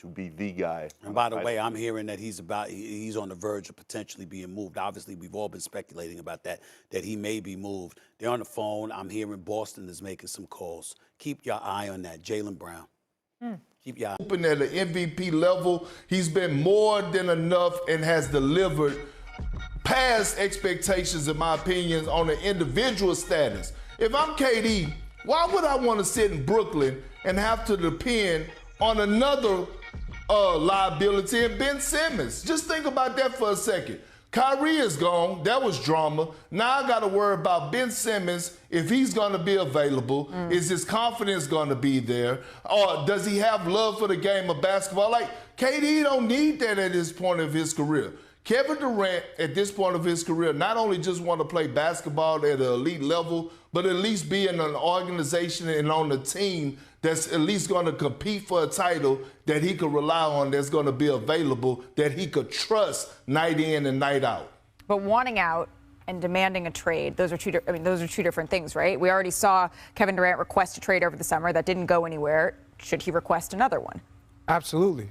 to be the guy. And by the way, I'm hearing that he's on the verge of potentially being moved. Obviously, we've all been speculating about that he may be moved. They're on the phone. I'm hearing Boston is making some calls. Keep your eye on that. Jaylen Brown. Keep your eye. At the MVP level, he's been more than enough and has delivered past expectations, in my opinion, on the individual status. If I'm KD, why would I want to sit in Brooklyn and have to depend on another liability in Ben Simmons? Just think about that for a second. Kyrie is gone. That was drama. Now I got to worry about Ben Simmons, if he's going to be available. Is his confidence going to be there? Or does he have love for the game of basketball? Like, KD don't need that at this point of his career. Kevin Durant, at this point of his career, not only just want to play basketball at an elite level, but at least be in an organization and on a team that's at least going to compete for a title that he could rely on, that's going to be available, that he could trust night in and night out. But wanting out and demanding a trade, those are two different things, right? We already saw Kevin Durant request a trade over the summer. That didn't go anywhere. Should he request another one? Absolutely.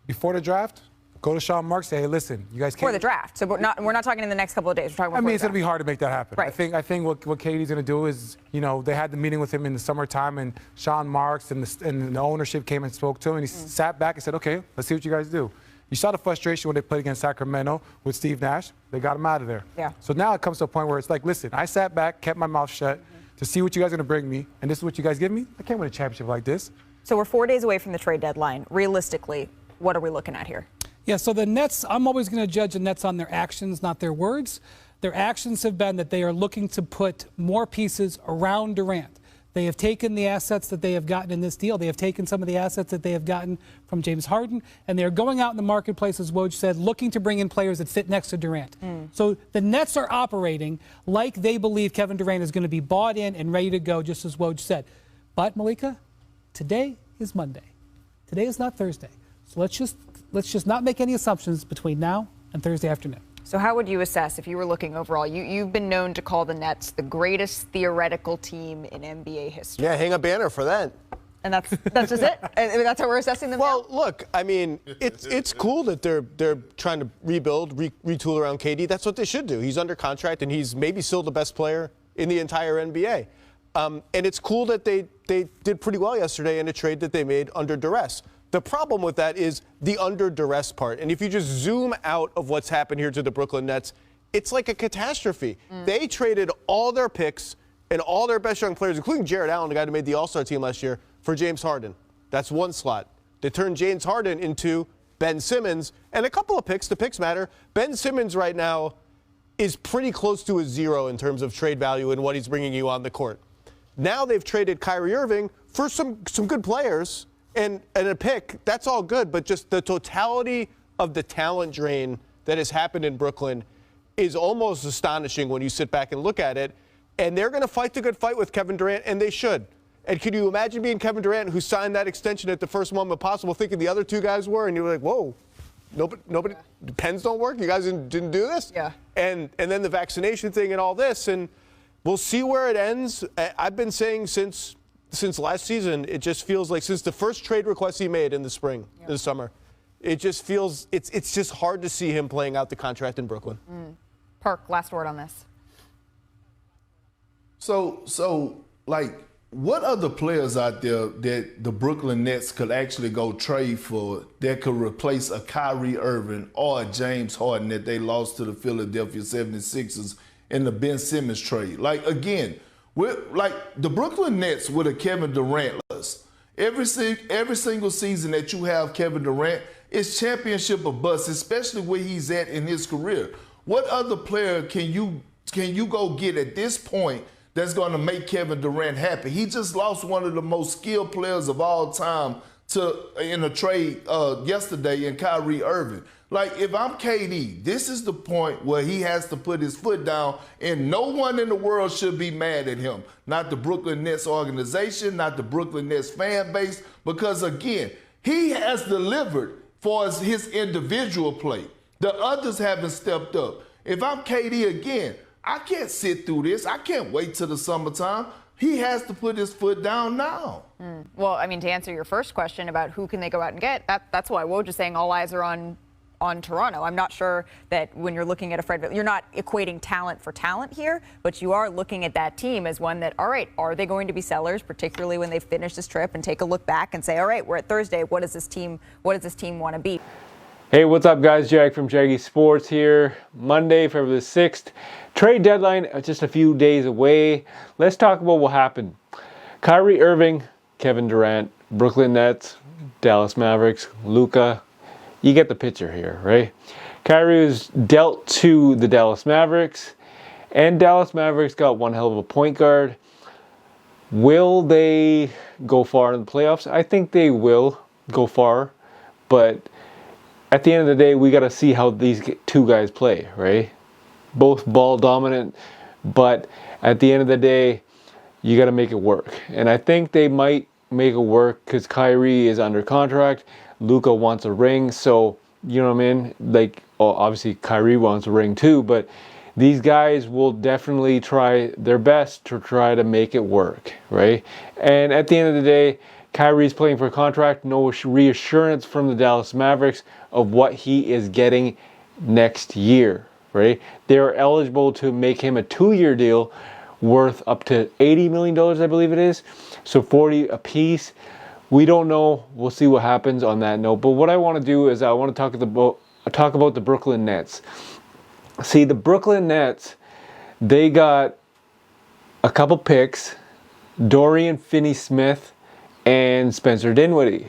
Before the draft, go to Sean Marks, say, hey, listen, you guys can't. For the draft. So we're not talking in the next couple of days. We're talking about it's going to be hard to make that happen. Right. I think what KD's going to do is, they had the meeting with him in the summertime, and Sean Marks and the ownership came and spoke to him, and he sat back and said, okay, let's see what you guys do. You saw the frustration when they played against Sacramento with Steve Nash. They got him out of there. Yeah. So now it comes to a point where it's like, listen, I sat back, kept my mouth shut to see what you guys are going to bring me, and this is what you guys give me? I can't win a championship like this. So we're 4 days away from the trade deadline. Realistically, what are we looking at here? Yeah, so the Nets, I'm always going to judge the Nets on their actions, not their words. Their actions have been that they are looking to put more pieces around Durant. They have taken the assets that they have gotten in this deal. They have taken some of the assets that they have gotten from James Harden, and they are going out in the marketplace, as Woj said, looking to bring in players that fit next to Durant. So the Nets are operating like they believe Kevin Durant is going to be bought in and ready to go, just as Woj said. But, Malika, today is Monday. Today is not Thursday. So let's just not make any assumptions between now and Thursday afternoon. So how would you assess, if you were looking overall, you've been known to call the Nets the greatest theoretical team in NBA history. Yeah, hang a banner for that. And that's just it? That's how we're assessing them Well, now? look, I mean, it's cool that they're trying to rebuild, retool around KD. That's what they should do. He's under contract, and he's maybe still the best player in the entire NBA. And it's cool that they did pretty well yesterday in a trade that they made under duress. The problem with that is the under duress part. And if you just zoom out of what's happened here to the Brooklyn Nets, it's like a catastrophe. They traded all their picks and all their best young players, including Jared Allen, the guy who made the All-Star team last year, for James Harden. That's one slot. They turned James Harden into Ben Simmons and a couple of picks. The picks matter. Ben Simmons right now is pretty close to a zero in terms of trade value and what he's bringing you on the court. Now they've traded Kyrie Irving for some good players. And a pick, that's all good, but just the totality of the talent drain that has happened in Brooklyn is almost astonishing when you sit back and look at it. And they're going to fight the good fight with Kevin Durant, and they should. And can you imagine being Kevin Durant, who signed that extension at the first moment possible, thinking the other two guys were, and you were like, whoa, nobody, pens don't work? You guys didn't do this? Yeah. And then the vaccination thing and all this, and we'll see where it ends. I've been saying since last season, it just feels like since the first trade request he made in the spring, this summer, it just feels it's just hard to see him playing out the contract in Brooklyn. Park, last word on this. So, like, what other players out there that the Brooklyn Nets could actually go trade for that could replace a Kyrie Irving or a James Harden that they lost to the Philadelphia 76ers in the Ben Simmons trade? Like, again, like the Brooklyn Nets with a Kevin Durant list. Every single season that you have Kevin Durant, it's championship or bust, especially where he's at in his career. What other player can you go get at this point that's going to make Kevin Durant happy? He just lost one of the most skilled players of all time in a trade yesterday in Kyrie Irving. Like, if I'm KD, this is the point where he has to put his foot down, and no one in the world should be mad at him. Not the Brooklyn Nets organization, not the Brooklyn Nets fan base, because, again, he has delivered for his individual play. The others haven't stepped up. If I'm KD again, I can't sit through this. I can't wait till the summertime. He has to put his foot down now. Well, I mean, to answer your first question about who can they go out and get, that's why Woj is saying all eyes are on Toronto. I'm not sure that when you're looking at a Fred, you're not equating talent for talent here, but you are looking at that team as one that, all right, are they going to be sellers, particularly when they finish this trip and take a look back and say, all right, we're at Thursday. What does this team want to be? Hey, what's up, guys? Jag from Jaggy Sports here. Monday, February the 6th. Trade deadline just a few days away. Let's talk about what happened. Kyrie Irving, Kevin Durant, Brooklyn Nets, Dallas Mavericks, Luka. You get the picture here, right? Kyrie was dealt to the Dallas Mavericks, and Dallas Mavericks got one hell of a point guard. Will they go far in the playoffs? I think they will go far, but at the end of the day, we got to see how these two guys play, right? Both ball dominant, but at the end of the day, you got to make it work. And I think they might make it work because Kyrie is under contract. Luka wants a ring, so you know what I mean? Like, obviously Kyrie wants a ring too, but these guys will definitely try their best to try to make it work, right? And at the end of the day, Kyrie's playing for a contract, no reassurance from the Dallas Mavericks of what he is getting next year, right? They are eligible to make him a 2-year deal worth up to $80 million, I believe it is. So 40 apiece. We don't know. We'll see what happens on that note. But what I want to do is I want to talk about the Brooklyn Nets. See, the Brooklyn Nets, they got a couple picks, Dorian Finney-Smith and Spencer Dinwiddie.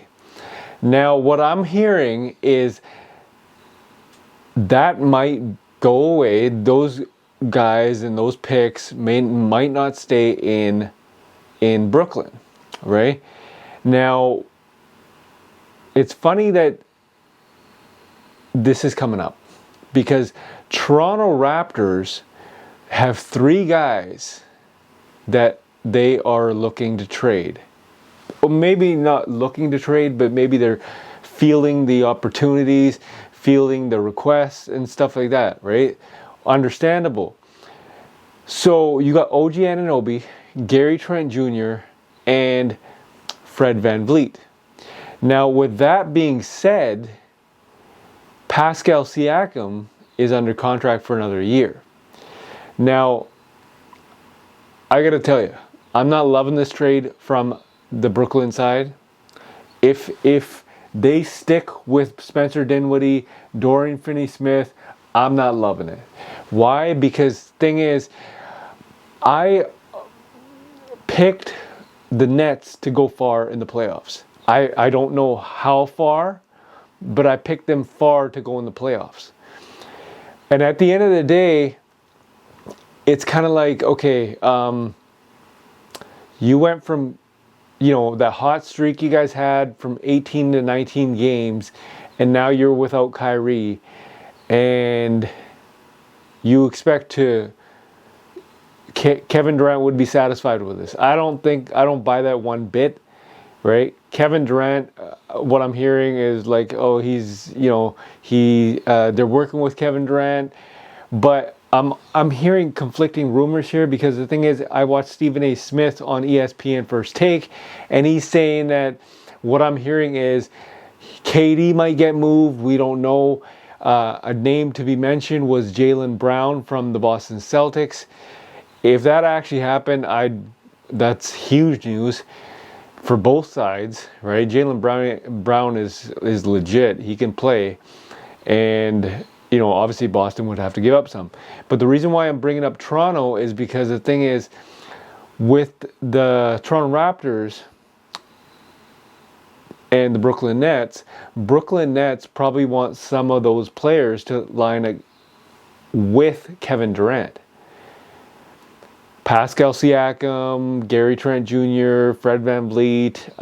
Now, what I'm hearing is that might go away. Those guys and those picks might not stay in Brooklyn, right? Now, it's funny that this is coming up because Toronto Raptors have 3 guys that they are looking to trade. Well, maybe not looking to trade, but maybe they're feeling the opportunities, feeling the requests and stuff like that, right? Understandable. So you got OG Anunoby, Gary Trent Jr., and Fred VanVleet. Now, with that being said, Pascal Siakam is under contract for another year. Now, I got to tell you, I'm not loving this trade from the Brooklyn side. If they stick with Spencer Dinwiddie, Dorian Finney-Smith, I'm not loving it. Why? Because thing is, I picked the Nets to go far in the playoffs. I don't know how far, but I picked them far to go in the playoffs. And at the end of the day, it's kind of like, okay, you went from, that hot streak you guys had from 18 to 19 games, and now you're without Kyrie, and you expect Kevin Durant would be satisfied with this. I don't buy that one bit, right? Kevin Durant, what I'm hearing is like, oh, he's, they're working with Kevin Durant, but I'm hearing conflicting rumors here because the thing is, I watched Stephen A. Smith on ESPN First Take, and he's saying that what I'm hearing is KD might get moved. We don't know. A name to be mentioned was Jaylen Brown from the Boston Celtics. If that actually happened, that's huge news for both sides, right? Jaylen Brown is legit. He can play, and obviously Boston would have to give up some. But the reason why I'm bringing up Toronto is because the thing is, with the Toronto Raptors and the Brooklyn Nets probably want some of those players to line up with Kevin Durant. Pascal Siakam, Gary Trent Jr., Fred VanVleet,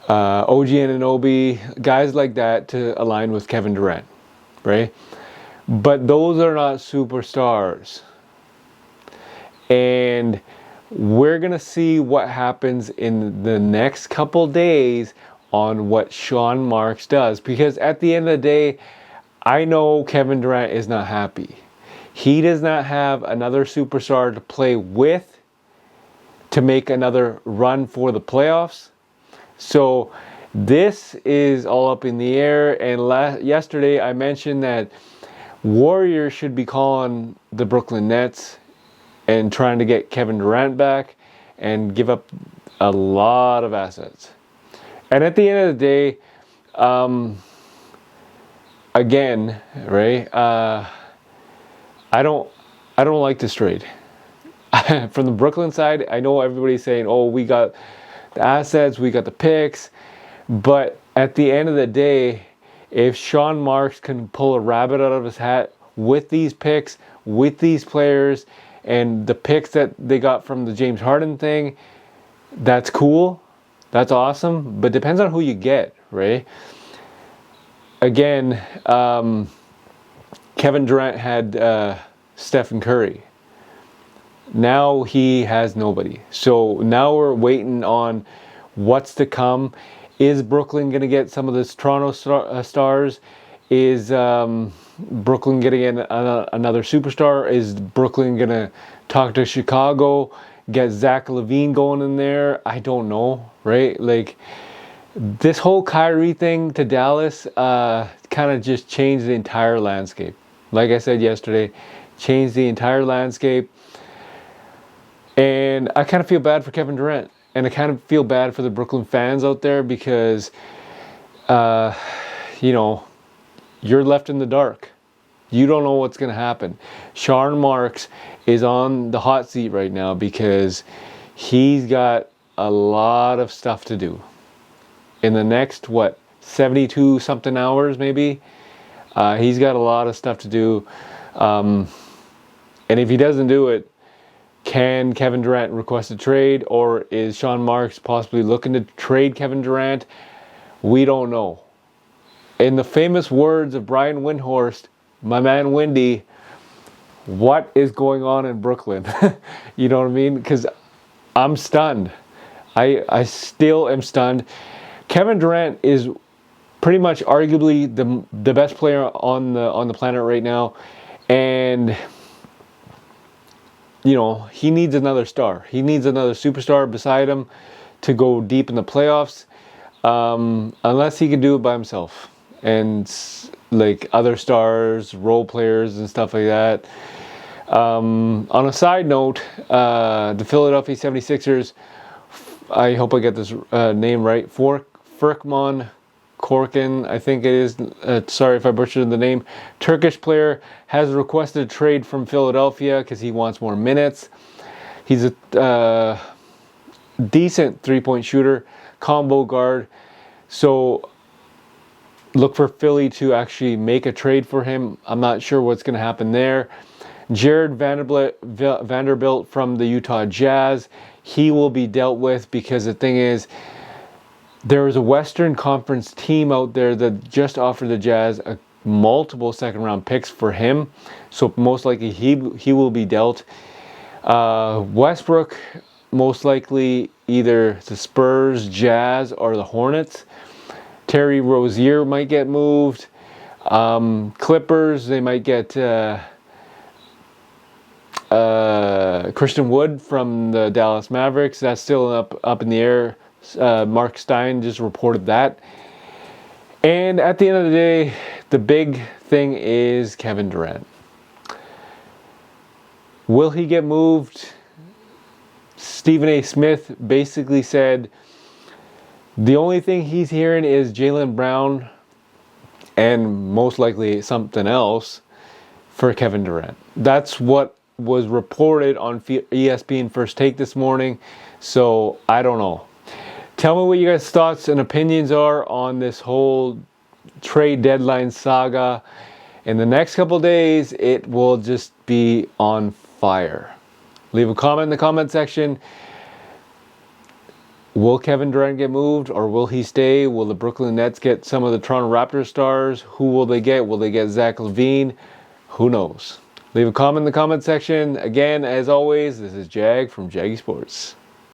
OG Anunoby, guys like that to align with Kevin Durant, right? But those are not superstars. And we're going to see what happens in the next couple days on what Sean Marks does. Because at the end of the day, I know Kevin Durant is not happy. He does not have another superstar to play with to make another run for the playoffs. So this is all up in the air. And yesterday I mentioned that Warriors should be calling the Brooklyn Nets and trying to get Kevin Durant back and give up a lot of assets. And at the end of the day, again, right? I don't like this trade. From the Brooklyn side, I know everybody's saying, "Oh, we got the assets, we got the picks," but at the end of the day, if Sean Marks can pull a rabbit out of his hat with these picks, with these players, and the picks that they got from the James Harden thing, that's cool, that's awesome, but depends on who you get, right? Again, Kevin Durant had Stephen Curry. Now he has nobody. So now we're waiting on what's to come. Is Brooklyn going to get some of this Toronto stars? Is Brooklyn getting another superstar? Is Brooklyn going to talk to Chicago, get Zach LaVine going in there? I don't know, right? Like, this whole Kyrie thing to Dallas kind of just changed the entire landscape. Like I said yesterday, changed the entire landscape. And I kind of feel bad for Kevin Durant. And I kind of feel bad for the Brooklyn fans out there because, you know, you're left in the dark. You don't know what's going to happen. Sean Marks is on the hot seat right now because he's got a lot of stuff to do. In the next, 72 something hours maybe? He's got a lot of stuff to do. And if he doesn't do it, can Kevin Durant request a trade, or is Sean Marks possibly looking to trade Kevin Durant? We don't know. In the famous words of Brian Windhorst, my man Windy, what is going on in Brooklyn? You know what I mean? Because I'm stunned. I still am stunned. Kevin Durant is pretty much arguably the best player on the planet right now, and you know, he needs another star. He needs another superstar beside him to go deep in the playoffs, unless he can do it by himself. And like other stars, role players and stuff like that. On a side note, the Philadelphia 76ers, I hope I get this name right, Furkan Korkmaz, I think it is, sorry if I butchered the name, Turkish player, has requested a trade from Philadelphia because he wants more minutes. He's a decent three-point shooter, combo guard. So look for Philly to actually make a trade for him. I'm not sure what's going to happen there. Jared Vanderbilt from the Utah Jazz, he will be dealt with because the thing is, there is a Western Conference team out there that just offered the Jazz multiple second-round picks for him. So most likely he will be dealt. Westbrook, most likely either the Spurs, Jazz, or the Hornets. Terry Rozier might get moved. Clippers, they might get Christian Wood from the Dallas Mavericks. That's still up in the air. Mark Stein just reported that. And at the end of the day, the big thing is Kevin Durant. Will he get moved? Stephen A. Smith basically said the only thing he's hearing is Jaylen Brown and most likely something else for Kevin Durant. That's what was reported on ESPN First Take this morning. So I don't know. Tell me what you guys' thoughts and opinions are on this whole trade deadline saga. In the next couple of days, it will just be on fire. Leave a comment in the comment section. Will Kevin Durant get moved or will he stay? Will the Brooklyn Nets get some of the Toronto Raptors stars? Who will they get? Will they get Zach LaVine? Who knows? Leave a comment in the comment section. Again, as always, this is Jag from Jaggy Sports.